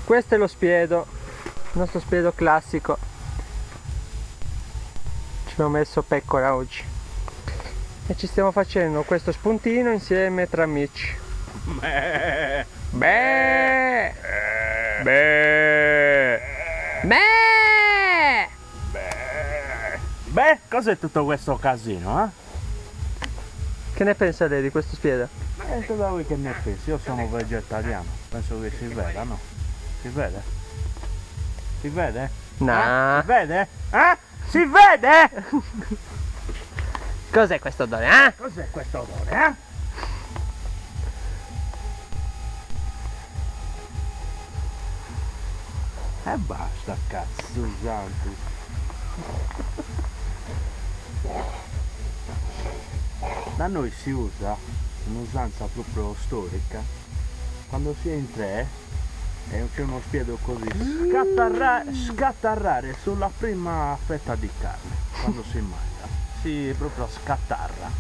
Questo è lo spiedo, il nostro spiedo classico. Ci abbiamo messo pecora oggi e ci stiamo facendo questo spuntino insieme tra amici. Beh, beh, beh, beh. Beh, cos'è tutto questo casino, eh? Che ne pensa lei di questo spiedo? Cosa vuoi che ne pensi? Io sono vegetariano, penso che si veda, no? Si vede? Si vede? No. Si vede? Si vede? Cos'è questo odore, eh? Cos'è questo odore, E basta, cazzo santi. Da noi si usa un'usanza proprio storica, quando si è in tre e c'è uno spiedo così, scattarrare sulla prima fetta di carne, quando si mangia, si proprio scattarra,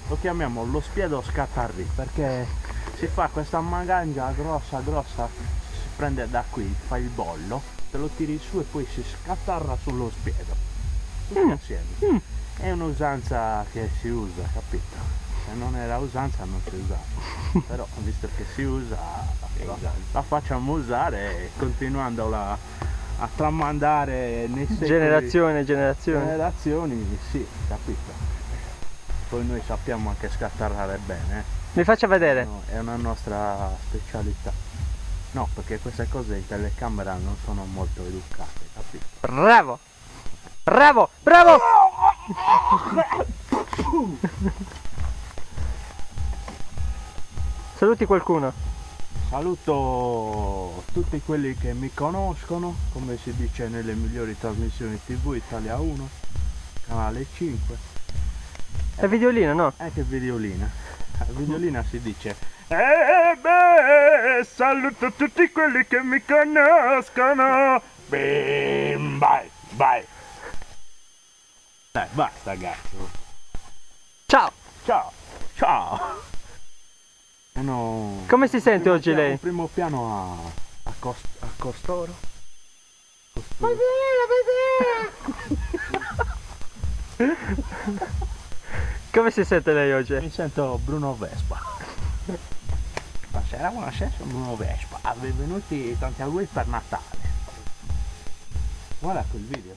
lo chiamiamo lo spiedo scattarri, perché si fa questa mangangia grossa, si prende da qui, fa il bollo, te lo tiri su e poi si scattarra sullo spiedo, tutti assieme. È un'usanza che si usa, capito? Se non era usanza non si usava, però visto che si usa la facciamo usare e continuandola a tramandare nei secoli, generazioni, sì, capito? Poi noi sappiamo anche scattarrare bene. Mi faccia vedere. No, è una nostra specialità. No, perché queste cose in telecamera non sono molto educate, capito? Bravo! Bravo! Bravo! Saluti qualcuno. Saluto tutti quelli che mi conoscono, come si dice nelle migliori trasmissioni TV, Italia 1, Canale 5. È videolina, no? Che videolina? A videolina si dice beh, saluto tutti quelli che mi conoscono. Bim, vai, vai. Dai, basta, cazzo. Ciao! Ciao, ciao. No, Come si sente oggi lei? Un primo piano a costoro. Come si sente lei oggi? Mi sento Bruno Vespa. Buonasera, sono Bruno Vespa. Benvenuti tanti auguri per Natale. Guarda quel video.